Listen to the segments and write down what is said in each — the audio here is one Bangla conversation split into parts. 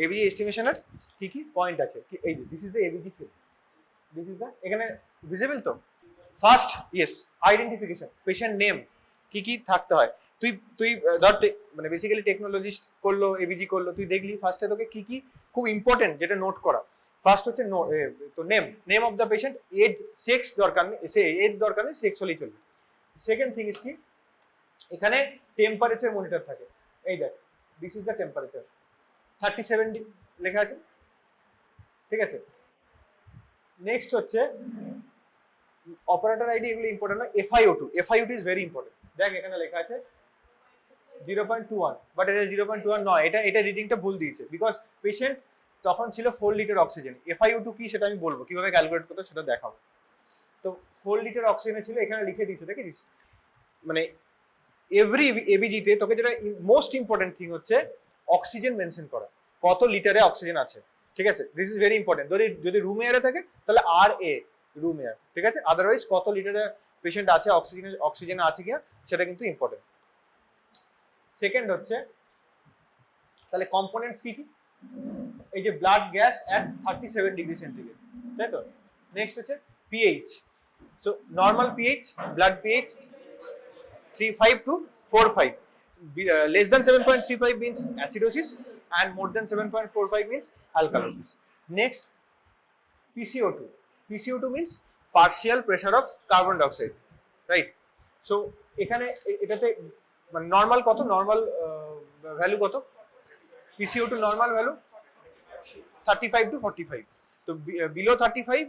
এবিজি এস্টিমেশনের কি কি পয়েন্ট আছে, এই যে this is the ABG field, this is the, এখানে ভিজিবল তো। First yes identification, patient name কি কি থাকতে হয়। তুই তুই ধর মানে বেসিক্যালি টেকনোলজিস্ট করলো, এবিজি করলো, তুই দেখলি ফার্স্টে তোকে কি কি খুব ইম্পর্টেন্ট যেটা নোট করা। ফার্স্ট হচ্ছে তো name of the patient, age, sex দরকার নেই, এজ দরকার নেই, সেক্স হলেই চলবে। সেকেন্ড থিং ইজ কি, এখানে টেম্পারেচার মনিটর থাকে, এই দেখ দিস ইজ দ্য টেম্পারেচার 37 লেখা আছে, ঠিক আছে। নেক্সট হচ্ছে অপারেটর আইডি, এগুলো ইম্পর্টেন্ট নয়। FiO2, FiO2 is very important. দেখ এখানে লেখা আছে 0.21, বাট এটা 0.21 নয়, এটা রিডিংটা ভুল দিয়েছে, বিকজ পেশেন্ট তখন ছিল 4 লিটার অক্সিজেন। FiO2 কি সেটা আমি বলবো, কিভাবে ক্যালকুলেট করতে সেটা দেখাবো। তো 4 লিটার অক্সিজেনে ছিল, এখানে লিখে দিয়েছে, দেখেছিস। মানে এভরি এবিজিতে তোকে যেটা মোস্ট ইম্পর্টেন্ট থিং হচ্ছে অক্সিজেন মেনশন করা, কত লিটারে অক্সিজেন আছে, ঠিক আছে। This is very important. যদি রুম এয়ারে থাকে তাহলে RA রুম এয়ার, ঠিক আছে। আদারওয়াইজ কত লিটারে পেশেন্ট আছে, অক্সিজেন আছে কিনা সেটা কিন্তু ইম্পর্টেন্ট। সেকেন্ড হচ্ছে তাহলে কম্পোনেন্টস কি কি, এই যে blood gas at 37 degree centigrade, তাই তো। নেক্সট হচ্ছে pH. So normal pH, blood pH 3.5 to 4.5. Less than 7.35 means acidosis, and more than 7.45 means alkalosis. Next, PCO2. PCO2 means partial pressure of carbon dioxide, right? So এখানে এটাতে মানে নর্মাল কত, নর্মাল ভ্যালু কত, PCO2 নর্মাল ভ্যালু 35 to 45. তো বিলো 35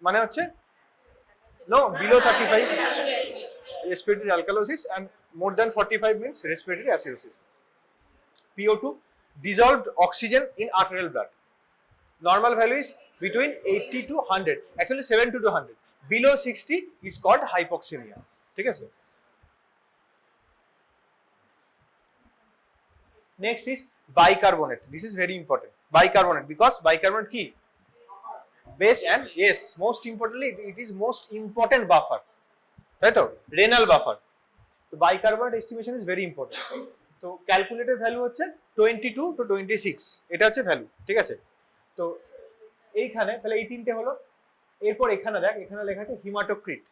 মানে হচ্ছে below 35 respiratory alkalosis, and more than 45 means respiratory acidosis. PO2 dissolved oxygen in arterial blood. Normal value is between 80 to 100, actually 70 to 100. Below 60 is called hypoxemia, ঠিক আছে। Next is bicarbonate. This is very important. Bicarbonate, because bicarbonate কি, base and yes, most importantly it is most important buffer, তাই তো, রেনাল বাফার। তো bicarbonate estimation is very important. তো ক্যালকুলেটেড ভ্যালু হচ্ছে 22 to 26, এটা হচ্ছে ভ্যালু, ঠিক আছে। তো এইখানে তাহলে এই তিনটে হলো। এরপর এখানে দেখ, এখানে লেখা আছে হিমাটোক্রিট,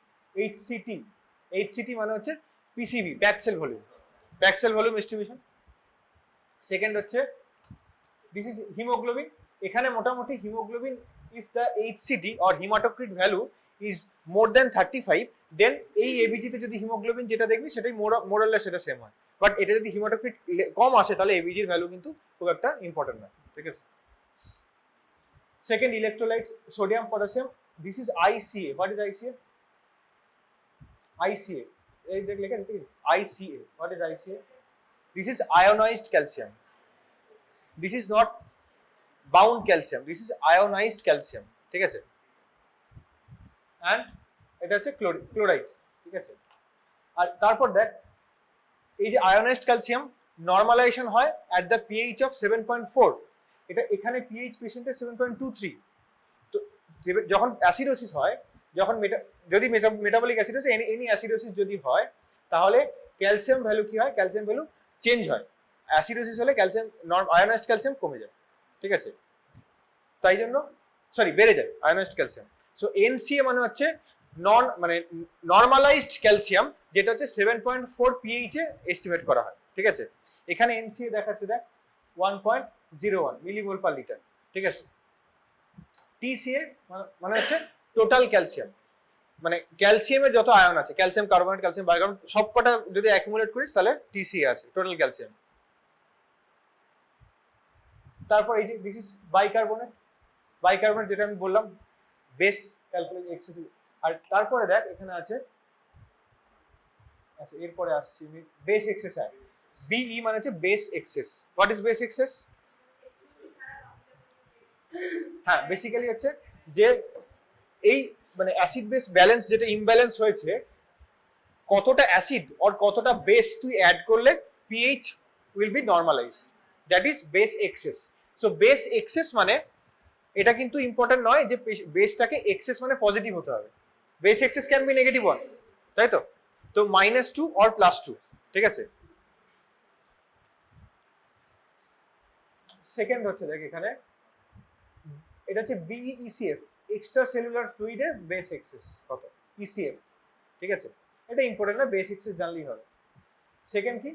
HCT মানে হচ্ছে PCV, packed cell volume, packed cell volume estimation. Second হচ্ছে দিস ইজ হিমোগ্লোবিন। এখানে মোটামুটি haemoglobin, if the HCT or hematocrit value is more than 35, then এই এবিজিতে যদি হিমোগ্লোবিন যেটা দেখবি সেটাই মোরাললেস সেটা সেম হয়। বাট এটা যদি হিমাটোক্রিট কম আসে তাহলে এবিজির ভ্যালু কিন্তু খুব একটা ইম্পর্টেন্ট না, ঠিক আছে। Second electrolyte sodium potassium, this is ICA। What is ICA? ICA এই দেখ লেখা আছে ICA। What is ICA? This is ionised calcium, this is not bound calcium, this is ionised calcium, ঠিক আছে। অ্যান্ড এটা হচ্ছে ক্লোরাইড, ঠিক আছে। আর তারপর দেখ এই যে আয়োনাইজড ক্যালসিয়াম নর্মালাইজেশন হয় অ্যাট দ্য পিএইচ অফ 7.4, এটা এখানে পিএইচ পেশেন্টের 7.23। তো যখন অ্যাসিডোসিস হয়, যখন যদি মেটাবলিক অ্যাসিডোসিস, এনি অ্যাসিডোসিস যদি হয়, তাহলে ক্যালসিয়াম ভ্যালু কি হয়, ক্যালসিয়াম ভ্যালু চেঞ্জ হয়। অ্যাসিডোসিস হলে ক্যালসিয়াম, আয়োনাইজড ক্যালসিয়াম কমে যায়, ঠিক আছে। তাই জন্য বেড়ে যায় আয়োনাইজড ক্যালসিয়াম। সো NCA মানে হচ্ছে নর্মালাইজড ক্যালসিয়াম, যেটা হচ্ছে 7.4 পিএইচ এ এস্টিমেট করা হয়, ঠিক আছে। এখানে NCA দেখাচ্ছে দেখ 1.01 মিলিমোল পার লিটার, ঠিক আছে। TCA মানে হচ্ছে টোটাল ক্যালসিয়াম, মানে ক্যালসিয়ামের যত আয়ন আছে, ক্যালসিয়াম কার্বনেট, ক্যালসিয়াম বাইকার্বনেট, সবকটা যদি অ্যাকুমুলেট করিস তাহলে TCA আছে, টোটাল ক্যালসিয়াম। তারপর এই যে দিস ইজ বাইকার্বনেট। বাইকার্বনেট যেটা আমি বললাম বেস ক্যালকুলেট এক্সেসিভ। আর তারপরে দেখ এখানে আছে, আচ্ছা এরপরে আসছি আমি, বেস এক্সেস। BE মানে হচ্ছে base excess. What is base excess? হ্যাঁ, বেসিক্যালি হচ্ছে যে এই মানে অ্যাসিড বেস ব্যালেন্স যেটা ইমব্যালেন্স হয়েছে, কতটা অ্যাসিড আর কতটা বেস তুই অ্যাড করলে pH will be normalised, that is base excess. So base excess মানে এটা কিন্তু ইম্পর্টেন্ট নয় যে বেসটাকে এক্সেস মানে পজিটিভ হতে হবে। Base excess can be negative one, তাই তো। তো -2 or +2, ঠিক আছে। সেকেন্ড হচ্ছে দেখ এখানে এটা হচ্ছে বিইসিএফ, এক্সট্রা সেলুলার ফ্লুইডের বেস এক্সেস কত, ইসিএফ, ঠিক আছে, এটা ইম্পর্টেন্ট না, বেস এক্সেস জানলেই হবে। সেকেন্ড কি,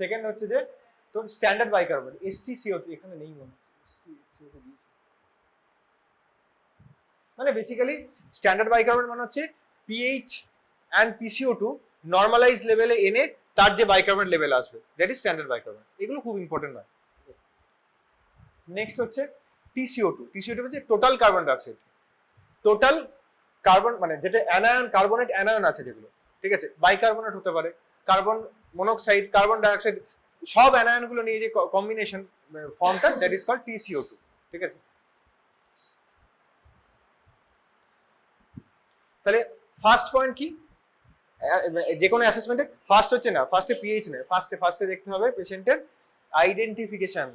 সেকেন্ড হচ্ছে যে তোর স্ট্যান্ডার্ড বাইকার্বনেট এসটিসিও, এখানে নেই মনে মানে বেসিক্যালি স্ট্যান্ডার্ড বাইকার্বনেট মানে হচ্ছে পিএইচ অ্যান্ড পিসিও2 নর্মালাইজ লেভেলে এনে তার যে বাইকার্বনেট লেভেল আসবে, দ্যাট ইজ স্ট্যান্ডার্ড বাইকার্বনেট, এগুলো খুব ইম্পর্টেন্ট নয়। নেক্সট হচ্ছে টিসিও2, টিসিও2 হচ্ছে total carbon dioxide, total carbon মানে যেটা অ্যানায়ন, কার্বনেট অ্যানায়ন আছে যেগুলো, ঠিক আছে, বাইকার্বনেট হতে পারে, কার্বন মনোক্সাইড, কার্বন ডাইঅক্সাইড, সব অ্যানায়নগুলো নিয়ে যে কম্বিনেশন ফর্মটা, দ্যাট ইজ কল্ড টিসিও2, ঠিক আছে। তাহলে ফার্স্ট পয়েন্ট কি, যে কোনো অ্যাসেসমেন্টে ফার্স্ট হচ্ছে না, ফার্স্টে পিএইচ নেই, ফার্স্টে দেখতে হবে পেশেন্টের আইডেন্টিফিকেশন।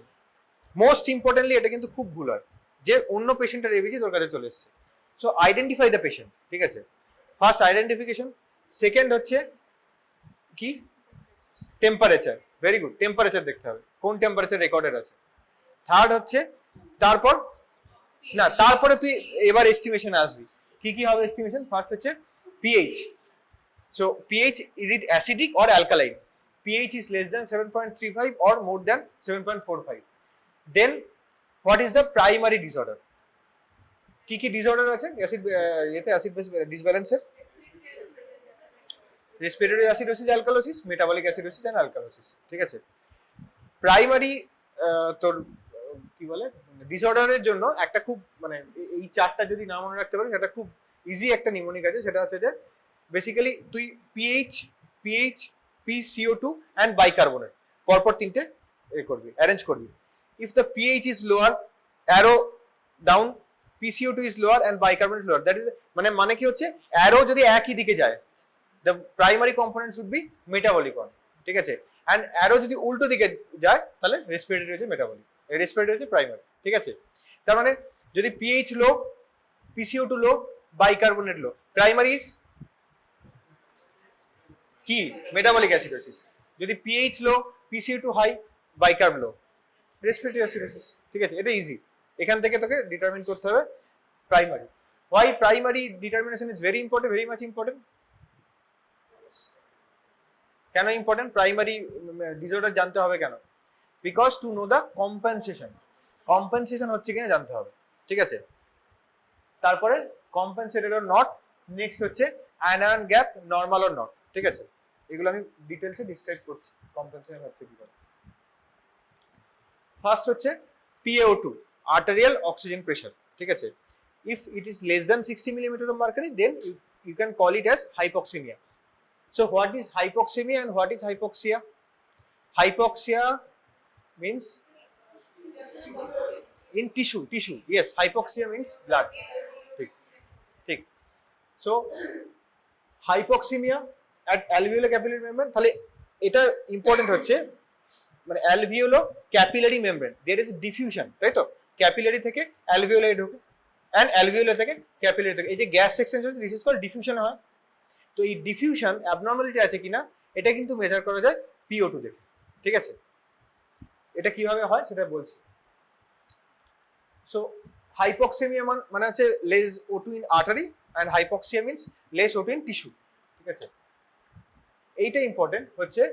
মোস্ট ইম্পর্টেন্টলি এটা কিন্তু খুব ভুল হয় যে অন্য পেশেন্টের এবিজি তোর কাছে চলে এসছে, সো আইডেন্টিফাই দ্য পেশেন্ট, ঠিক আছে, ফার্স্ট আইডেন্টিফিকেশন। সেকেন্ড হচ্ছে কি, টেম্পারেচার, ভেরি গুড, টেম্পারেচার দেখতে হবে কোন টেম্পারেচার রেকর্ডেড আছে। থার্ড হচ্ছে তারপর না, তারপরে তুই এবার এস্টিমেশনে আসবি, কি কি হবে এস্টিমেশন। ফার্স্ট হচ্ছে pH, so pH, is it acidic or alkaline? pH is less than 7.35 or more than 7.45. Then what is the primary disorder? কি কি ডিসঅর্ডার আছে অ্যাসিড, এতে অ্যাসিড বেস ডিসব্যালেন্সের, respiratory acidosis, alkalosis, metabolic acidosis and alkalosis, ঠিক আছে। প্রাইমারি তোর কি বলে ডিসঅর্ডারের জন্য একটা খুব মানে এই চারটা যদি না মনে রাখতে পারিস, সেটা খুব ইজি একটা নিউমোনিক আছে, সেটা হচ্ছে যে বেসিক্যালি তুই পিএইচ, পিসিও2 অ্যান্ড বাইকার্বনেট পরপর তিনটে করবি, অ্যারেঞ্জ করবি। If the pH is lower, arrow down, PCO two is lower and bicarbonate lower, that is মানে কি হচ্ছে, অ্যারো যদি একই দিকে যায়, the primary component should be metabolic one, ঠিক আছে, অ্যান্ড অ্যারো যদি উল্টো দিকে যায় তাহলে রেসপিরেটরি হচ্ছে মেটাবলিক, রেসপিরেটরি হচ্ছে প্রাইমারি, ঠিক আছে। তার মানে যদি pH low, PCO two low, bicarbonate low, primary is কি, মেটাবলিক অ্যাসিডোসিস। যদি pH low, PCO two high, bicarb low, respiratory acidosis, ঠিক আছে, এটা ইজি। এখান থেকে তোকে ডিটারমিন করতে হবে primary. Why primary determination is very important, very much important. কেন ইম্পর্টেন্ট প্রাইমারি ডিসঅর্ডার জানতে হবে কেন? Because to know the compensation, compensation হচ্ছে কিনা জানতে হবে, ঠিক আছে। তারপরে কম্পেনসেটেড অর নট, নেক্সট হচ্ছে anion gap normal or not, ঠিক আছে, এগুলো আমি ডিটেলসে ডিসক্রাইব করছি কম্পেনসেশন হচ্ছে কি করে। ফার্স্ট হচ্ছে PaO2, আর্টেরিয়াল অক্সিজেন প্রেশার, ঠিক আছে। If it is less than 60 millimeter of mercury, then you can call it as hypoxemia. So what is hypoxemia and what is hypoxia? Hypoxia means in tissue, yes, hypoxia means blood, ঠিক। So hypoxemia at alveolar capillary membrane, তাহলে এটা ইম্পর্টেন্ট হচ্ছে মানে alveolo capillary membrane, there is diffusion, তাই তো, ক্যাপিলারি থেকে অ্যালভিওলায় ঢোকে অ্যান্ড অ্যালভিওলা থেকে ক্যাপিলারি থেকে, এই যে গ্যাস সেকশন হচ্ছে দিস ইজ কল্ড ডিফিউশন হয়। তো এই ডিফিউশন অ্যাবনর্মালিটি আছে কিনা এটা কিন্তু মেজার করা যায় PO2 দেখে, ঠিক আছে। এটা কিভাবে হয় সেটা বলছি। সো হাইপক্সেমিয়া মানে হচ্ছে less O2 in artery and hypoxia means less O2 in tissue, ঠিক আছে। এইটা ইম্পর্টেন্ট হচ্ছে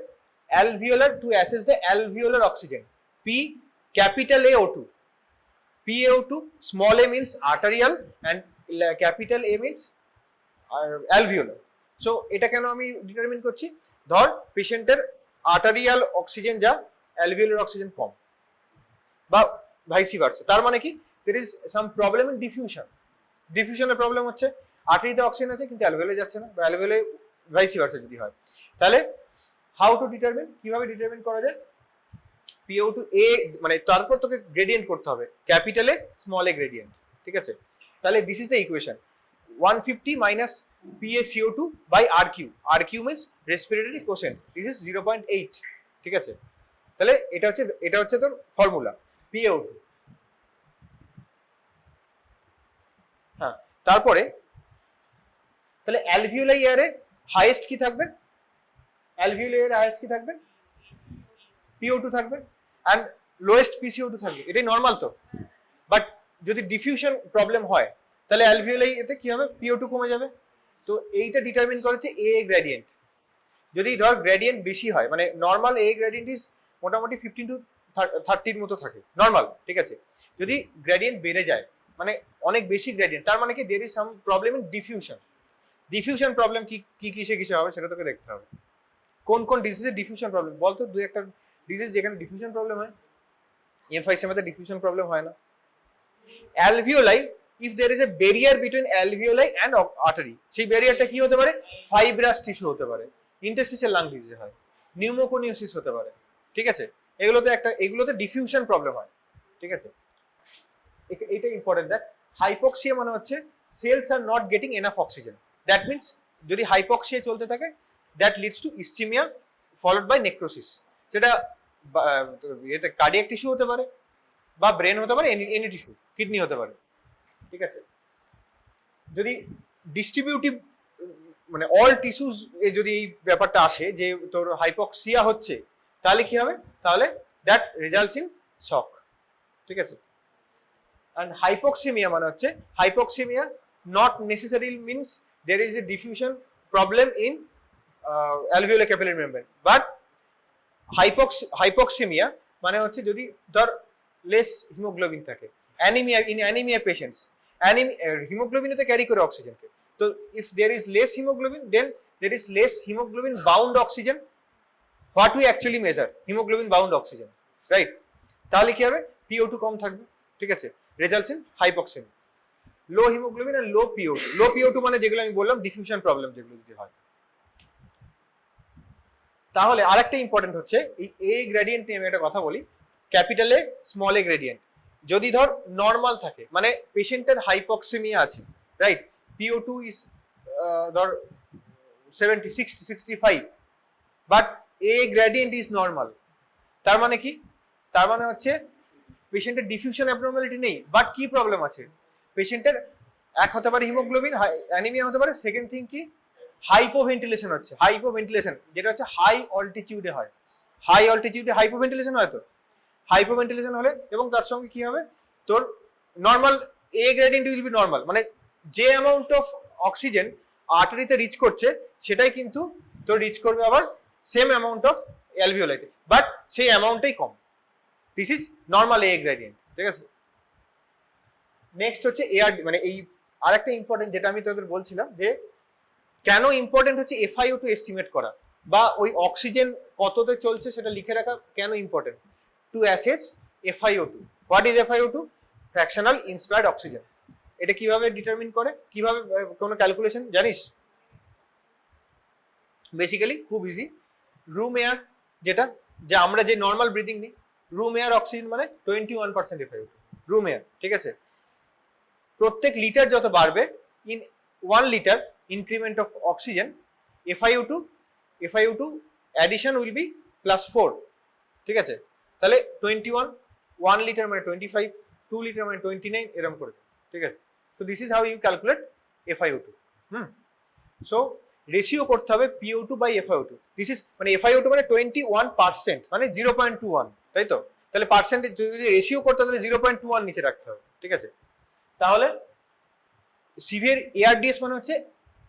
alveolar to assess the alveolar oxygen, P capital AO2, PaO2, small a means arterial and capital A means alveolar. So এটা কেন আমি ডিটারমিন করছি, ধর পেশেন্টের আর্টারিয়াল অক্সিজেন যা, অ্যালভিওলার অক্সিজেন কম বা ভাইসি ভার্সা, তার মানে কি there is some problem in diffusion, ডিফিউশনের প্রবলেম হচ্ছে, আর্টারিতে অক্সিজেন আছে কিন্তু অ্যালভিওলায় যাচ্ছে না, বা অ্যালভিওলায় ভাইসি ভার্সা যদি হয়, তাহলে হাউ টু ডিটারমিন, কিভাবে ডিটারমিন করা যায়, PO2 A মানে তারপর তোকে গ্রেডিয়েন্ট করতে হবে, capital A small A gradient, ঠিক আছে। তাহলে this is the equation 150 minus PaCO2 by RQ, RQ means respiratory quotient, this is 0.8, ঠিক আছে। তাহলে এটা হচ্ছে তোর ফর্মুলা PaO2। হ্যাঁ, তারপরে তাহলে অ্যালভিওলাই এয়ারে হাইয়েস্ট কি থাকবে, অ্যালভিওলাই এয়ারে হাইয়েস্ট কি থাকবে, PO2 থাকবে, অ্যান্ড লোয়েস্ট পিসিও2 থাকে, এটাই নর্মাল তো। বাট যদি ডিফিউশন প্রবলেম হয় তাহলে অ্যালভিওলাই এতে কি হবে, পিও2 কমে যাবে। তো এইটা ডিটারমিন করেছে এ গ্রেডিয়েন্ট। যদি ধর গ্রেডিয়েন্ট বেশি হয়, মানে নর্মাল এ গ্রেডিয়েন্ট ইজ মোটামুটি 15 to 30 মতো থাকে নর্মাল, ঠিক আছে। যদি গ্রেডিয়েন্ট বেড়ে যায় মানে অনেক বেশি গ্রেডিয়েন্ট, তার মানে কি there is some problem in diffusion. Diffusion problem কি কিসে কিসে হবে সেটা তোকে দেখতে হবে। কোন কোন ডিজিজে ডিফিউশন প্রবলেম বলতো, দুই একটা ডিজিজ যেখানে ডিফিউশন প্রবলেম হয়। এমফাইসেমাতে ডিফিউশন প্রবলেম হয় না। Alveoli, if there is a barrier between alveoli and artery, সেই ব্যারিয়ারটা কি হতে পারে, ফাইব্রাস টিস্যু হতে পারে, ইন্টারস্টিশিয়াল লাং ডিজিজ হয়, নিউমোকোনিওসিস হতে পারে, ঠিক আছে। এগুলোতে ডিফিউশন প্রবলেম হয়, ঠিক আছে। এটা ইম্পর্টেন্ট। দেখ, হাইপক্সিয়া মানে হচ্ছে cells are not getting enough oxygen. That means যদি হাইপক্সিয়া চলতে থাকে, that leads to ischaemia followed by necrosis. সেটা এটা কার্ডিয়াক টিস্যু হতে পারে, বা ব্রেন হতে পারে, এনি টিস্যু, কিডনি হতে পারে, ঠিক আছে। যদি ডিস্ট্রিবিউটিভ মানে অল টিস্যুস এ যদি এই ব্যাপারটা আসে যে তোর হাইপক্সিয়া হচ্ছে, তাহলে কি হবে, তাহলে দ্যাট রেজাল্টস ইন শক, ঠিক আছে। and hypoxemia মানে হচ্ছে, hypoxemia not necessarily means there is a diffusion problem in alveolar capillary membrane, but hypoxemia মানে হচ্ছে যদি ধর লেস হিমোগ্লোবিন থাকে, anaemia, in anaemia patients, haemoglobin তো ক্যারি করে অক্সিজেনকে। তো if there is less haemoglobin, then there is less hemoglobin bound oxygen, what we actually measure hemoglobin bound oxygen, right? তাহলে কি হবে, PO2 কম থাকবে, ঠিক আছে, results in hypoxaemia. Low haemoglobin আর লো PO2, লো PO2 মানে যেগুলো আমি বললাম ডিফিউশন প্রবলেম যেগুলো যদি হয়। তাহলে আরেকটা ইম্পর্টেন্ট হচ্ছে এই এ গ্রেডিয়েন্ট নিয়ে আমি একটা কথা বলি, capital A small A gradient. যদি ধর নর্মাল থাকে মানে পেশেন্টের হাইপক্সেমিয়া আছে, রাইট, PO2 ইজ ধর 70, 60, 65, but A gradient is normal, তার মানে কি, তার মানে হচ্ছে পেশেন্টের ডিফিউশন অ্যাবনর্মালিটি নেই, বাট কি প্রবলেম আছে, পেশেন্টের এক হতে পারে হিমোগ্লোবিন অ্যানিমিয়া হতে পারে, সেকেন্ড থিং কি, হাইপোভেন্টিলেশন হচ্ছে। হাইপোভেন্টিলেশন যেটা হচ্ছে হাই অল্টিটিউডে হয়, হাই অল্টিটিউডে হাইপোভেন্টিলেশন হয়। তো হাইপোভেন্টিলেশন হলে এবং তার সঙ্গে কি হবে, তোর normal A gradient will be normal, মানে যে অ্যামাউন্ট অফ অক্সিজেন আর্টারিতে রিচ করছে সেটাই কিন্তু তোর রিচ করবে আবার সেম অ্যামাউন্ট অফ অ্যালভিওলাইতে, বাট সেই অ্যামাউন্টটাই কম। This is normal A gradient, ঠিক আছে। নেক্সট হচ্ছে এআর, মানে এই আরেকটা ইম্পর্টেন্ট যেটা আমি তোদের বলছিলাম যে কেন ইম্পর্টেন্ট হচ্ছে FiO2 এস্টিমেট করা, বা ওই অক্সিজেন কততে চলছে সেটা লিখে রাখা কেন important, to assess FiO2। What is FiO2? Fractional inspired oxygen. এটা কিভাবে ডিটারমিন করে, কিভাবে কোনো ক্যালকুলেশন জানিস? বেসিক্যালি খুব ইজি, রুম এয়ার যেটা, যে আমরা যে নর্মাল ব্রিদিং নিই, রুম এয়ার অক্সিজেন মানে 21% FiO2 রুম এয়ার, ঠিক আছে। প্রত্যেক লিটার যত বাড়বে, in 1 litre increment of oxygen, FiO2 addition will be +4, ঠিক আছে। তাহলে 21, 1 লিটার মানে 25, 2 লিটার মানে 29, এরকম করে, ঠিক আছে। তো this is how you calculate FiO2। So ratio করতে হবে PO2 by FiO2। This is মানে FiO2 মানে 21%, মানে 0.21, তাই তো। তাহলে পার্সেন্টেজ যদি রেশিও করতে তাহলে 0.21 নিচে রাখতে হবে, ঠিক আছে। তাহলে সিভিয়ার ARDS মানে হচ্ছে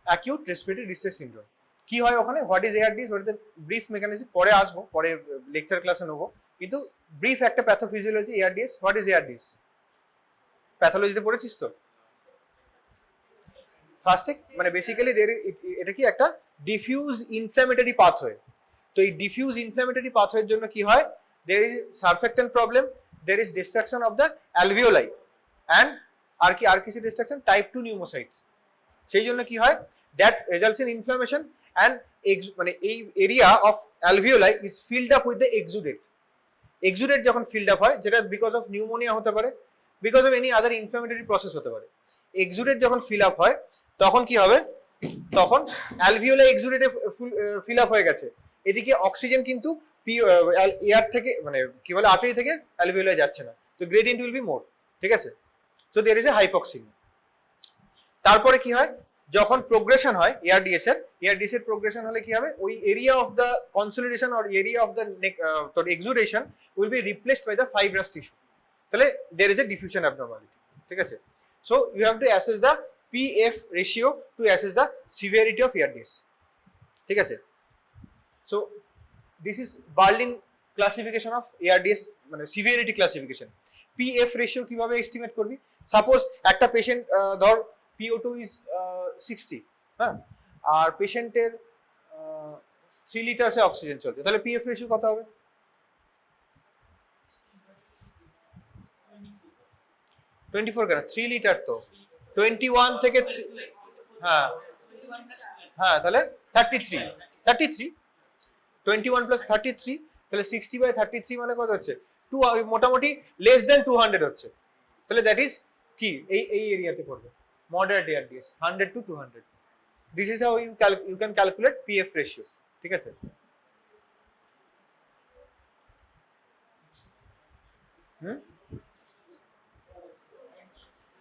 অ্যাকিউট রেসপিরেটরি ডিস্ট্রেস সিনড্রোম। কি হয় ওখানে, হোয়াট ইজ ARDS, ওটাতে ব্রিফ মেকানিজম পরে আসবো, পরে লেকচার ক্লাসে নেবো, কিন্তু ব্রিফ একটা pathophysiology ARDS। What is ARDS, প্যাথোলজিতে পড়েছিস তো। ফার্স্টে মানে বেসিক্যালি এটা কি একটা ডিফিউজ ইনফ্ল্যামেটরি পাথওয়ে। তো এই ডিফিউজ ইনফ্ল্যামেটরি পাথওয়ের জন্য কি হয়, there is surfactant problem, there is destruction of the alveoli, and আর কিছু destruction type 2 pneumocytes। সেই জন্য কি হয়, that results in inflammation and মানে এই area of alveoli is filled up with the exudate। exudate যখন filled up হয়, যেটা বিকজ অফ নিউমোনিয়া হতে পারে, because of any other inflammatory process হতে পারে, exudate যখন fill up হয় তখন কি হবে, তখন alveoli exudate fill up হয়ে গেছে, এদিকে অক্সিজেন কিন্তু এয়ার থেকে মানে কি বলে আর্টারি থেকে অ্যালভিওলাই যাচ্ছে না, তো গ্রেডিয়েন্ট উইল বি মোর, ঠিক আছে। So there is a hypoxaemia. তারপরে কি হয়, যখন প্রোগ্রেশন হয় এআরডিএস এর প্রোগ্রেশন হলে কি হবে, ওই area of the consolidation or area of the তোর exudation will be replaced by the fibrous tissue, তাহলে there is a diffusion abnormality, ঠিক আছে। So you have to assess the PF ratio to assess the severity of ARDS, ঠিক আছে। So this is Berlin classification of ARDS, মানে সিভিয়ারিটি ক্লাসিফিকেশন। পিএফ রেশিও কিভাবে এস্টিমেট করবি, সাপোজ একটা পেশেন্ট ধর PO2 ইজ 60, হ্যাঁ, আর পেশেন্টের 3 লিটারসে অক্সিজেন চলছে, তাহলে পিএফ রেশিও কত হবে? 24 কেন, 3 লিটার তো 21 থেকে হ্যাঁ হ্যাঁ, তাহলে 33 21 প্লাস 33, তাহলে 60/33 মানে কত হচ্ছে, মোটামুটি লেস দেন 200 হচ্ছে, তাহলে দ্যাট ইজ কি এই এরিয়াতে পড়বে moderate ARDS 100 to 200. This is how you can calculate PF ratio, ঠিক আছে।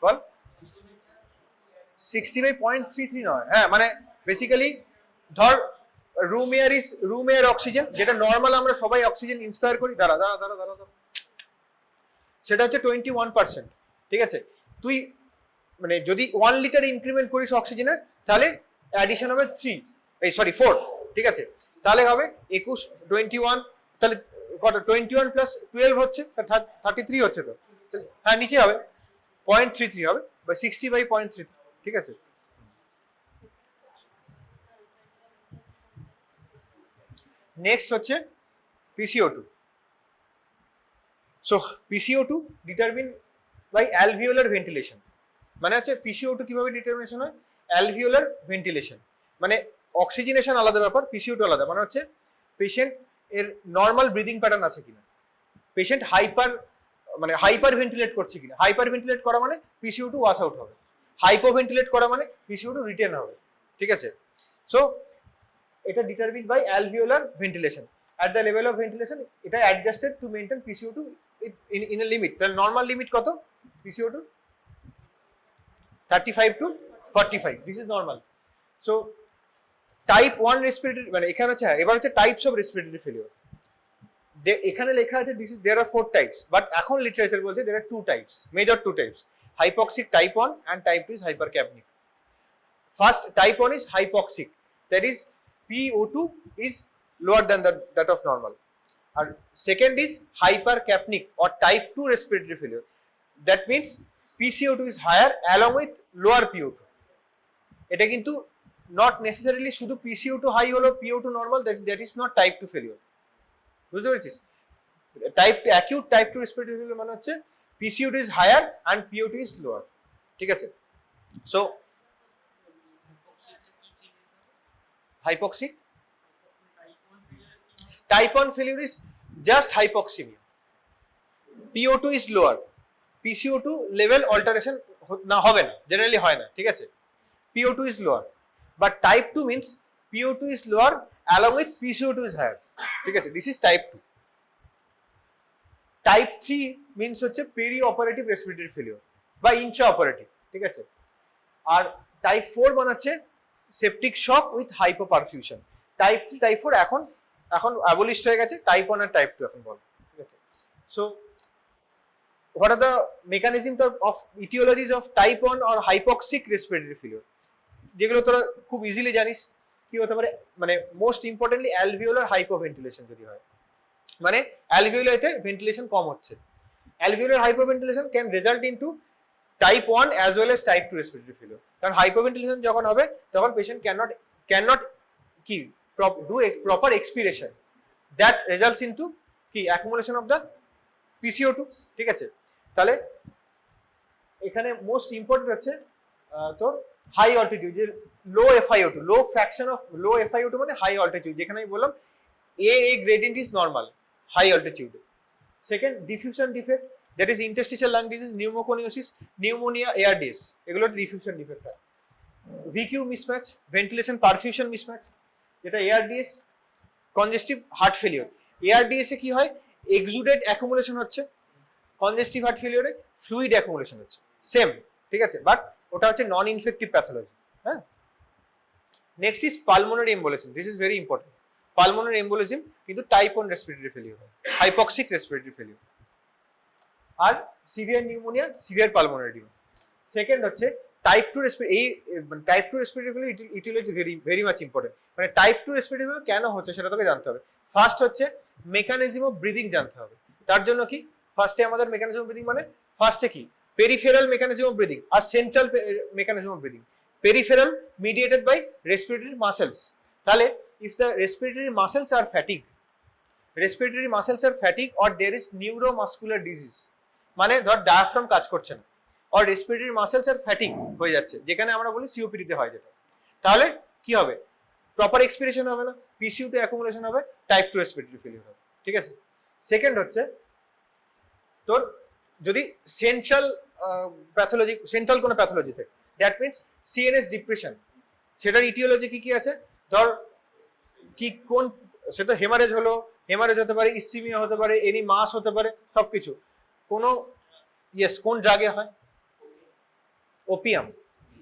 বল 60/0.33 নয়, হ্যাঁ, মানে বেসিক্যালি ধর রুম এয়ার অক্সিজেন, যেটা নর্মাল আমরা সবাই অক্সিজেন ইন্সপায়ার করি, দাঁড়া সেটা হচ্ছে 21%, ঠিক আছে। তুই মানে যদি 1 লিটার ইনক্রিমেন্ট করিস অক্সিজেনের, তাহলে অ্যাডিশন হবে 4, ঠিক আছে, তাহলে হবে 21, তাহলে কত 21 প্লাস 12 হচ্ছে 33 হচ্ছে, তো হ্যাঁ নিচে হবে 0.33 হবে বা 60/0.33, ঠিক আছে। নেক্সট হচ্ছে PCO2। So PCO2 determine by alveolar ventilation, মানে হচ্ছে PCO2 কিভাবে ডিটারমিনেশন হয়, অ্যালভিওলার ভেন্টিলেশন, মানে অক্সিজেনেশন আলাদা ব্যাপার, PCO2 আলাদা, মানে হচ্ছে পেশেন্ট এর নর্মাল ব্রিদিং প্যাটার্ন আছে কিনা, পেশেন্ট হাইপার ভেন্টিলেট করছে কিনা, হাইপার ভেন্টিলেট করা মানে PCO2 ওয়াশ আউট হবে, হাইপো ভেন্টিলেট করা মানে PCO2 রিটেন হবে, ঠিক আছে। সো এটা determine by alveolar ventilation, at the level of ventilation এটা adjusted to maintain PCO2 in a limit, তাহলে নর্মাল লিমিট কত PCO2 35 to 45, this is normal. So type 1 respiratory, মানে এখানে আছে, এবার হচ্ছে টাইপস অফ রেসপিরেটরি ফেলিওর, এখানে লেখা আছে there are 4 types, but এখন লিটারেচার বলছে there are 2 types, major 2 types, hypoxic type 1 and type 2 is hypercapnic. First type 1 is hypoxic, that is PO2 is lower than that of normal, and second is hypercapnic or type 2 respiratory failure, that means PCO2 is higher along with lower PO2. এটা কিন্তু not necessarily শুধু PCO2 high হলো PO2 normal, that is not type 2 failure, বুঝতে পেরেছিস। acute type 2 respiratory failure মানে হচ্ছে PCO2 is higher and PO2 is lower, ঠিক আছে। So hypoxic type 1 failure is just hypoxemia, PO2 is lower, PCO2 level alteration না হবে না, জেনারেলি হয় না, ঠিক আছে, PO2 is lower, but type 2 means PO2 is lower along with PCO2 is higher, ঠিক আছে, this is type 2. Type 3 means হচ্ছে perioperative respiratory failure বা intraoperative, ঠিক আছে, আর type 4 বানাচ্ছে septic shock with hypoperfusion. Type 3 type 4 এখন abolished হয়ে গেছে, type 1 আর type 2 এখন বল, ঠিক আছে। So what are the mechanisms of etiologies of type 1 or hypoxic respiratory failure, যেগুলো তোরা খুব ইজিলি জানিস কি হতে পারে, মানে মোস্ট ইম্পর্টেন্টলি অ্যালভিওলার হাইপোভেন্টিলেশন যদি হয়, মানে অ্যালভিওলাতে ভেন্টিলেশন কম হচ্ছে, alveolar hypoventilation can result into type 1 as well as type 2 respiratory failure, কারণ হাইপোভেন্টিলেশন যখন হবে তখন পেশেন্ট ক্যানট কি do a proper expiration, that results into কি accumulation of the PCO2, ঠিক আছে। তাহলে এখানে মোস্ট ইম্পর্টেন্ট হচ্ছে তোর হাই অল্টিটিউড, যে লো FiO2, low fraction of low FiO2 মানে হাই অল্টিটিউড, যেখানে আমি বললাম A gradient is normal, high altitude. Second, diffusion defect, that is interstitial lung disease, pneumoconiosis, pneumonia, ARDS, এগুলো diffusion defect হয়। VQ mismatch, ventilation perfusion mismatch, যেটা ARDS, congestive heart failure, ARDS এ কি হয়, exudate accumulation হচ্ছে, congestive heart failure এ fluid accumulation হচ্ছে, সেম, ঠিক আছে, বাট ওটা হচ্ছে নন ইনফেক্টিভ প্যাথোলজি, হ্যাঁ। Next is pulmonary embolism, this is very important. Pulmonary embolism কিন্তু টাইপ 1 রেসপিরেটরি ফেলিওর হয়, হাইপক্সিক রেসপিরেটরি ফেলিওর। আর severe pneumonia, severe pulmonary oedema. Second হচ্ছে টাইপ 2 রেসপিরেটরি, এই type 2 respiratory failure aetiology very much important. মানে টাইপ 2 রেসপিরেটরি ফেলিওর কেন হচ্ছে সেটা তোকে জানতে হবে। ফার্স্ট হচ্ছে মেকানিজম অফ ব্রিদিং জানতে হবে। তার জন্য কি ফার্স্টে আমাদের মেকানিজম অফ ব্রিদিং মানে ফার্স্টে কি পেরিফেরাল মেকানিজম অফ ব্রিদিং আর central mechanism of breathing. Peripheral mediated by respiratory muscles, তাহলে if the respiratory muscles are fatigued or there is neuromuscular disease, মানে ধর ডায়াফ্রাম কাজ করছে না or respiratory muscles are fatigue হয়ে যাচ্ছে, যেখানে আমরা বলি সিওপিডি তে হয় যেটা, তাহলে কি হবে, প্রপার এক্সপিরেশন হবে না, PCO2 অ্যাকুমুলেশন হবে, টাইপ 2 রেসপিরেটরি ফেলিওর হবে। ঠিক আছে। সেকেন্ড হচ্ছে তোর যদি সেন্ট্রাল প্যাথোলজি, সেন্ট্রাল কোনো প্যাথোলজি থাকে, দ্যাট মিনস সিএনএস ডিপ্রেশন, সেটার ইটিওলজি কি কি আছে, ধর কি কোন, সেটা হেমারেজ হলো, হেমারেজ হতে পারে, ইসিমিয়া হতে পারে, এনি মাস হতে পারে, সবকিছু কোনো কোন ড্রাগে হয়, ওপিয়াম,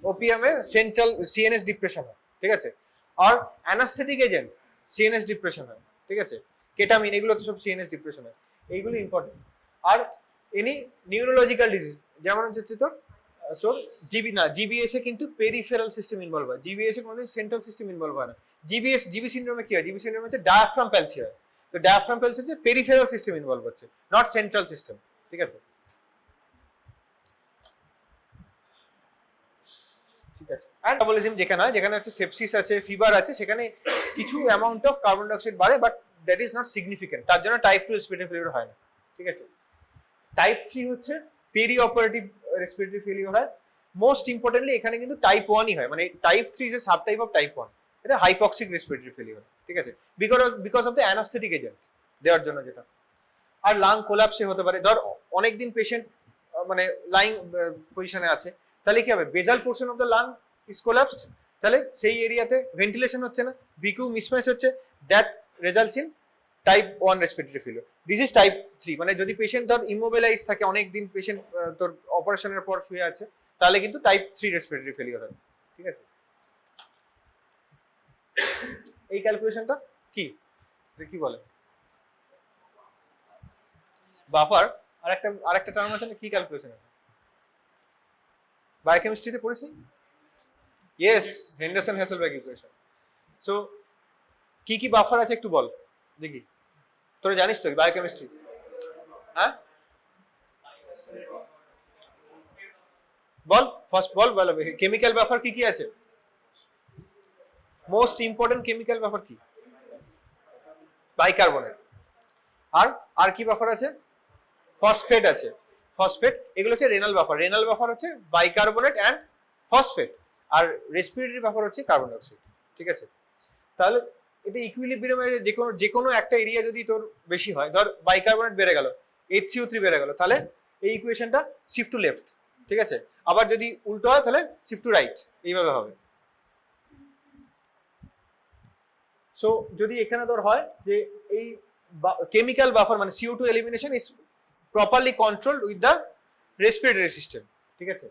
ওপিয়ামে সেন্ট্রাল সিএনএস ডিপ্রেশন হয়। ঠিক আছে। আর অ্যানাস্থেটিক এজেন্ট সিএনএস ডিপ্রেশন হয়। ঠিক আছে। কেটামিন, এগুলো তো সব সিএনএস ডিপ্রেশন হয়, এইগুলো ইম্পর্টেন্ট। আর এনি নিউরোলজিক্যাল ডিজিজ, যেমন হচ্ছে তোর জিবিএস এ কিন্তু পেরিফেরাল সিস্টেম ইনভলভ হয়, জিবিএস এ কোনোদিন সেন্ট্রাল সিস্টেম ইনভলভ হয় না। জিবি সিনড্রোমে কি হয়, জিবি সিনড্রোমে হচ্ছে ডায়াফ্রাম প্যালসি হয়, তো ডায়াফ্রাম প্যালসি হচ্ছে পেরিফেরাল সিস্টেম ইনভলভ হচ্ছে, নট সেন্ট্রাল সিস্টেম। ঠিক আছে। ঠিক আছে। অ্যান্ড মেটাবলিজম যেখানে হয়, যেখানে হচ্ছে সেপসিস আছে, ফিভার আছে, সেখানে কিছু অ্যামাউন্ট অফ কার্বন ডাইঅক্সাইড বাড়ে, but that is not significant, তার জন্য টাইপ 2 রেসপিরেটরি ফেলিওর হয় না। ঠিক আছে। টাইপ 3 হচ্ছে পেরি অপারেটিভ রেসপিরেটরি ফেলিওর হয়। মোস্ট ইম্পর্টেন্টলি এখানে কিন্তু টাইপ 1ই হয়, মানে type 3 is a sub type of type 1, এটা হাইপক্সিক রেসপিরেটরি ফেলিওর। ঠিক আছে। Because of the anaesthetic agent দেওয়ার জন্য যেটা। আর লাং কোলাপসে হতে পারে, ধর অনেকদিন পেশেন্ট মানে লাইং পজিশনে আছে, তাহলে কি হবে, বেজাল portion of the lung is collapsed, তাহলে সেই এরিয়াতে ভেন্টিলেশন হচ্ছে না, ভিকিউ মিসম্যাচ হচ্ছে, that results in type 1 respiratory failure. This is type 3, মানে যদি পেশেন্ট ধর ইমোবিলাইজ থাকে, অনেকদিন পেশেন্ট তোর অপারেশনের পর শুয়ে আছে, তাহলে কিন্তু টাইপ 3 রেসপিরেটরি ফেলিওর হয়। ঠিক আছে। এই ক্যালকুলেশনটা কি বলে, বাফার আরেকটা টার্ম আছে না, কি ক্যালকুলেশন আছে, বায়োকেমিস্ট্রিতে পড়িস নি? Yes, Henderson Hasselbalch equation. So কি বাফার আছে একটু বল দেখি, তোরা জানিস তো বায়োকেমিস্ট্রি? হ্যাঁ বল, ফার্স্ট বল, কেমিক্যাল বাফার কি আছে, মোস্ট ইম্পর্টেন্ট কেমিক্যাল বাফার কি? বাইকার্বনেট। আর কি বাফার আছে? ফসফেট আছে, ফসফেট, এগুলো হচ্ছে রেনাল বাফার। রেনাল বাফার হচ্ছে বাইকার্বনেট অ্যান্ড ফসফেট, আর রেসপিরেটরি বাফার হচ্ছে কার্বন ডাইঅক্সাইড। ঠিক আছে। তাহলে এটা ইকুইলিব্রিয়ামে যে কোনো একটা এরিয়া যদি তোর বেশি হয়, ধর বাইকার্বনেট বেড়ে গেল, HCO3 বেড়ে গেল, তাহলে এই ইকুয়েশনটা শিফট টু লেফট। ঠিক আছে। আবার যদি উল্টো হয় তাহলে শিফট টু রাইট, এইভাবে হবে। সো যদি এখানে ধর হয় যে এই কেমিক্যাল বাফার মানে CO2 elimination is properly controlled with the respiratory system. ঠিক আছে।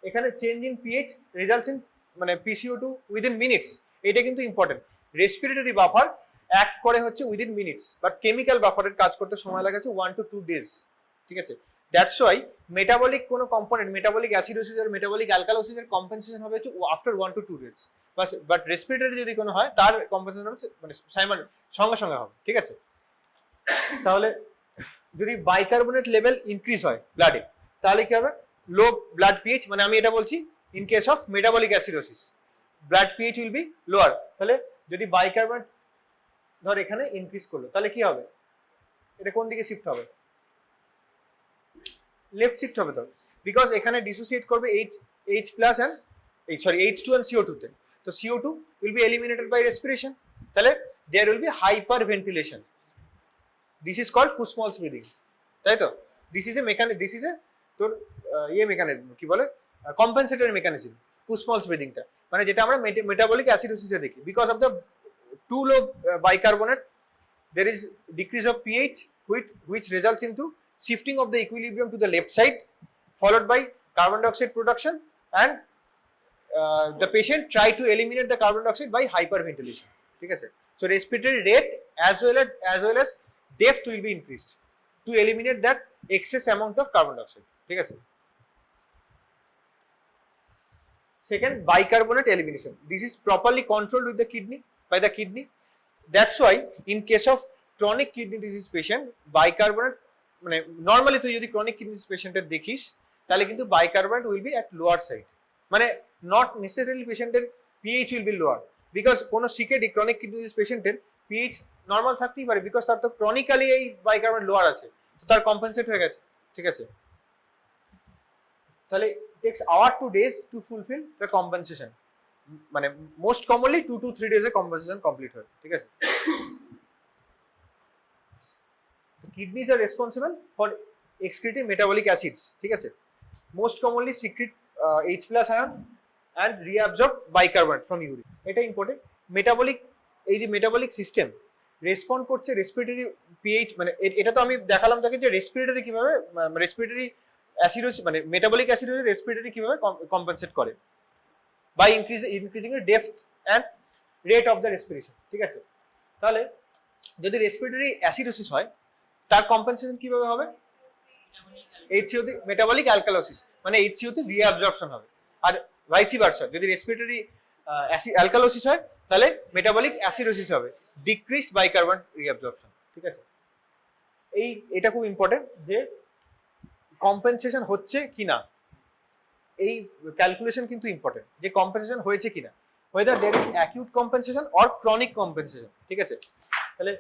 এখানে change in pH results in মানে PCO2 উইদিন মিনিটস, এটা কিন্তু ইম্পর্টেন্ট। রেসপিরেটরি বাফার অ্যাক্ট করে হচ্ছে উইদিন মিনিটস, বাট কেমিক্যাল বাফারের কাজ করতে সময় লাগে 1 to 2 days। ঠিক আছে। দ্যাটস ওয়াই মেটাবলিক কোনো কম্পোনেন্ট, মেটাবলিক অ্যাসিডোসিস আর মেটাবলিক অ্যালকালোসিসের কম্পেনসেশন হবে হচ্ছে after 1 to 2 days, but respiratory যদি কোনো হয় তার কম্পেনসেশন হচ্ছে মানে সঙ্গে সঙ্গে হবে। ঠিক আছে। তাহলে যদি বাইকার্বনেট লেভেল ইনক্রিজ হয় ব্লাডে, তাহলে কি হবে, লো ব্লাড পিএইচ, মানে আমি এটা বলছি in case of metabolic acidosis blood pH will B lower. তাহলে যদি বাইকার্বনেট ধর এখানে ইনক্রিজ করলো, তাহলে কি হবে, এটা কোন দিকে শিফট হবে, লেফট শিফট হবে। তো বিকজ এখানে ডিসোসিয়েট করবে H plus and H2 and CO2 তে, তো CO2 will be eliminated by respiration, তাহলে there will be hyperventilation. This is called Kussmaul's breathing, তাই তো? This is a mechanism, this is a তোর মেকানিজম কি বলে, কম্পেনসেটরি মেকানিজম Kussmaul's breathing টা, মানে যেটা আমরা মেটাবলিক অ্যাসিডোসিসে দেখি। Because of the too low bicarbonate there is decrease of pH which results into shifting of the equilibrium to the left side, followed by carbon dioxide production and the patient try to eliminate the carbon dioxide by hyperventilation. ঠিক আছে, so respiratory rate as well as depth will be increased to eliminate that excess amount of carbon dioxide. ঠিক আছে. Second, bicarbonate elimination. This is properly controlled with the kidney by the kidney. That's why in case of chronic kidney disease patient, bicarbonate মানে নর্মালি তুই যদি ক্রনিক কিডনি ডিজিজ পেশেন্টের দেখিস তাহলে কিন্তু bicarbonate will be at lower side, মানে নট নেসেসারিলি পেশেন্টের pH will B lower, because কোনো সিকেডি ক্রনিক কিডনি ডিজিজ পেশেন্টের পিএইচ নর্মাল থাকতেই পারে, বিকজ তার তো ক্রনিক্যালি এই বাইকার্বনেট লোয়ার আছে, তো তার কম্পেনসেট হয়ে গেছে। ঠিক আছে, তাহলে takes hour to days to fulfill the compensation, মানে most commonly 2 to 3 days A compensation complete হয়। ঠিক আছে, kidneys are responsible for excreting metabolic acids. ঠিক আছে, most commonly secrete H+ ion and reabsorb bicarbonate from urine. এটা ইম্পর্টেন্ট। মেটাবলিক, এই যে মেটাবলিক সিস্টেম রেসপন্ড করছে রেসপিরেটরি পিএইচ, মানে এটা তো আমি দেখালাম তাকে যে রেসপিরেটরি কিভাবে রেসপিরেটরি অ্যাসিডোসিস মানে মেটাবলিক অ্যাসিডোসিস রেসপিরেটরি কিভাবে কম্পেনসেট করে বাই ইনক্রিজিং এর depth and rate of the respiration. ঠিক আছে, তাহলে যদি রেসপিরেটরি অ্যাসিডোসিস হয় তার কম্পেনসেশন কিভাবে হবে? HCO তে মেটাবলিক অ্যালকালোসিস, মানে HCO তে রিঅ্যাবজর্পশন হবে, আর ভাইসি ভার্সা যদি রেসপিরেটরি অ্যালকালোসিস হয় তাহলে মেটাবলিক অ্যাসিডোসিস হবে, ডিক্রিজড বাইকার্বনেট রিঅ্যাবজর্পশন। ঠিক আছে, এটা খুব ইম্পর্টেন্ট যে কম্পেনসেশন হচ্ছে কিনা, এই ক্যালকুলেশন কিন্তু ইম্পর্টেন্ট যে কম্পেনসেশন হয়েছে কিনা, whether there is acute compensation or chronic compensation. ঠিক আছে, তাহলে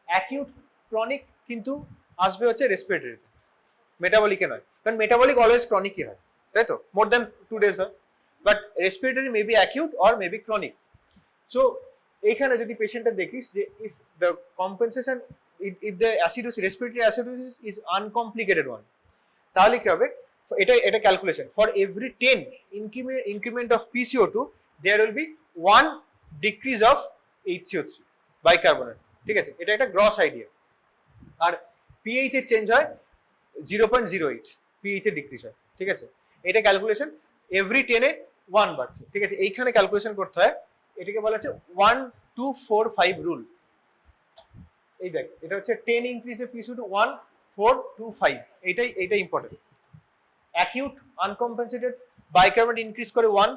acute chronic কিন্তু আসবে হচ্ছে রেসপিরেটরিতে, মেটাবলিকে নয়, কারণ মেটাবলিক অলওয়েজ ক্রনিকই হয়, তাই তো, মোর দ্যান 2 days হয়, but respiratory may be acute or may be chronic. So এইখানে যদি পেশেন্টটা দেখিস যে if the compensation if the acidosis respiratory acidosis is uncomplicated one, তাহলে কি হবে? এটা calculation for every 10 increment of PCO2 there will be 1 decrease of HCO3 bicarbonate. ঠিক আছে, এটা একটা গ্রস আইডিয়া। আর পিএইচ এর চেঞ্জ হয় 0.08, পিএইচ এর ডিক্রিজ হয়। ঠিক আছে, এটা ক্যালকুলেশন এভরি 10 এ 1 বাড়ছে। ঠিক আছে, এইখানে ক্যালকুলেশন করতে হয়, এটাকে বলা হচ্ছে 1-2-4-5 রুল। এই দেখ, এটা হচ্ছে 10 ইনক্রিজ এ PCO2 1-4-2-5, এইটা ইম্পর্টেন্ট। অ্যাকিউট আনকম্পেনসেটেড বাইকার্বনেট ইনক্রিজ করে 1,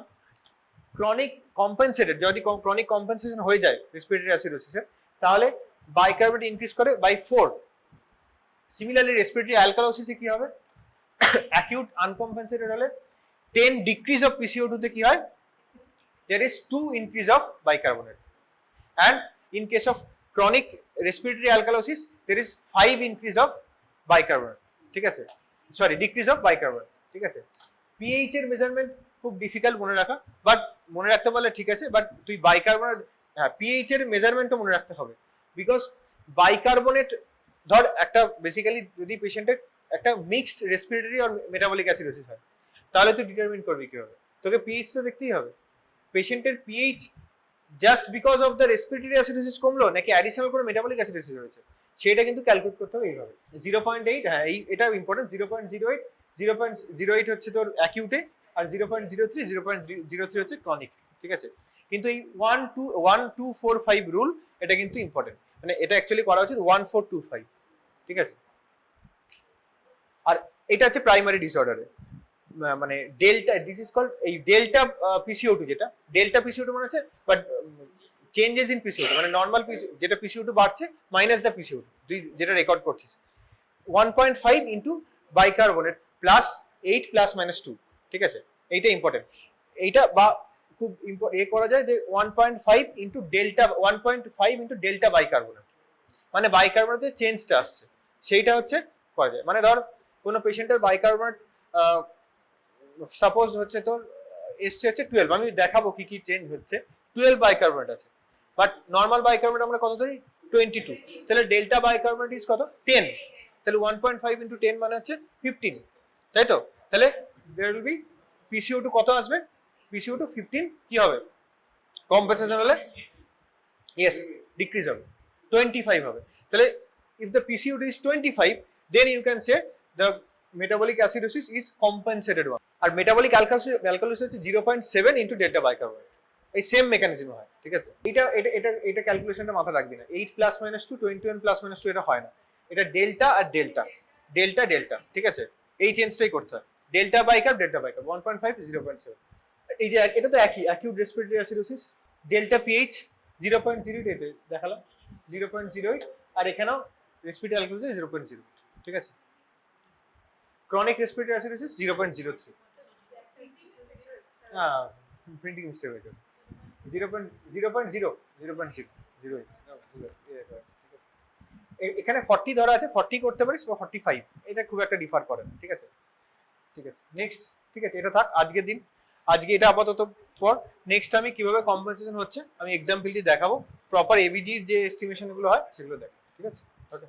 ক্রনিক কম্পেনসেটেড যদি ক্রনিক কম্পেনসেশন হয়ে যায় রেসপিরেটরি অ্যাসিডোসিসের তাহলে বাইকার্বনেট ইনক্রিজ করে বাই 4। সিমিলারলি রেসপিরেটরি অ্যালকালোসিসে কি হবে? অ্যাকিউট আনকম্পেনসেটেড হলে 10 ডিক্রিজ অফ PCO2 তে কি হয়? there is 2 increase of bicarbonate, and in case of chronic respiratory alkalosis there is 5 increase of bicarbonate. ঠিক আছে, সরি, ডিক্রিজ অফ বাইকার্বনেট। ঠিক আছে, পিএইচ এর মেজারমেন্ট খুব ডিফিকাল্ট মনে রাখা, বাট মনে রাখতে পারলে ঠিক আছে, বাট তুই বাইকার্বনেট, হ্যাঁ পিএইচ এর মেজারমেন্টও মনে রাখতে হবে, বিকজ বাইকার্বনেট ধর একটা বেসিক্যালি যদি পেশেন্টের একটা মিক্সড রেসপিরেটরি আর মেটাবলিক অ্যাসিডোসিস হয় তাহলে তুই ডিটারমিন করবি কি হবে? তোকে পিএইচ তো দেখতেই হবে। পেশেন্টের pH just because of the respiratory acidosis কমলো নাকি অ্যাডিশনাল কোনো মেটাবলিক অ্যাসিডোসিস হয়েছে সেটা কিন্তু ক্যালকুলেট করতে হবে এইভাবে। 0.8, হ্যাঁ এটা ইম্পর্টেন্ট। 0.08 হচ্ছে তোর অ্যাকিউটে, আর 0.03 হচ্ছে ক্রনিক। ঠিক আছে, কিন্তু এই 1-2-4-5 রুল এটা কিন্তু ইম্পর্টেন্ট, মানে এটা অ্যাকচুয়ালি করা উচিত 1-4-2-5। ঠিক আছে, আর এটা হচ্ছে প্রাইমারি ডিসঅর্ডারে, মানে ডেল্টা, দিস ইজ কল্ড এই ডেল্টা PCO2, যেটা ডেল্টা PCO2 মানে হচ্ছে বাট চেঞ্জেস ইন PCO2, মানে নর্মাল যেটা PCO2 বাড়ছে মাইনাস দ্য PCO2 তুই যেটা রেকর্ড করছিস, 1.5 ইন্টু বাইকার্বনেট প্লাস 8 ± 2। ঠিক আছে, এইটা ইম্পর্টেন্ট। এইটা বা খুব করা যায় যে 1.5 into delta, 1.5 into delta bicarbonate, মানে বাইকার্বনেটের চেঞ্জটা আসছে সেইটা হচ্ছে করা যায়। মানে ধর কোনো পেশেন্টের বাইকার্বনেট সাপোজ হচ্ছে তোর এসছে হচ্ছে 12, আমি দেখাবো কি কি চেঞ্জ হচ্ছে, 12 বাইকার্বনেট আছে, বাট নর্মাল বাইকার্বনেট আমরা কত ধরি? 22, তাহলে ডেল্টা বাইকার্বনেট ইজ কত? 10, তাহলে 1.5 ইন্টু 10 মানে হচ্ছে 15, তাই তো? তাহলে there will be PCO2 কত আসবে? PCO2 15 কি হবে? কম্পেনসেশন হলে ইয়েস ডিক্রিজ হবে, 25 হবে। তাহলে if the PCO2 is 25 then you can say the metabolic acidosis is compensated one, আর মেটাবলিক অ্যালকালোসিস হচ্ছে 0.7 ইন্টু ডেল্টা বাইকার্বনেট। এই সেম মেকানিজম হয়, ঠিক আছে? এটা ক্যালকুলেশনটা মাথা রাখবি না, 8 প্লাস মাইনাস 2 21 প্লাস মাইনাস 2 এটা হয় না, এটা ডেল্টা আর ডেল্টা ডেল্টা ডেল্টা, ঠিক আছে? এই চেঞ্জটাই করতে হয়, ডেল্টা বাইকার্ব 1.5 0.7। এই যে এটা তো একই acute respiratory acidosis, delta pH 0.08 এতে দেখালাম 0.08, আর এখানেও রেসপিরেটরি অ্যালকালোসিস 0.0, ঠিক আছে? Chronic respiratory acidosis 0.03। হ্যাঁ, প্রিন্টিং মিস্টেক হয়েছে, 0.0 এখানে 40 ধরা আছে, 40 করতে পারিস বা 45, এটা খুব একটা ডিফার করে না, ঠিক আছে? ঠিক আছে, নেক্সট, ঠিক আছে, এটা থাক আজকের দিন, আজকে এটা আপাতত পর। নেক্সট আমি কিভাবে কম্পেনসেশন হচ্ছে আমি এক্সাম্পল দিয়ে দেখাবো, প্রপার এবিজির যে এস্টিমেশন গুলো হয় সেগুলো দেখ, ঠিক আছে? ওকে।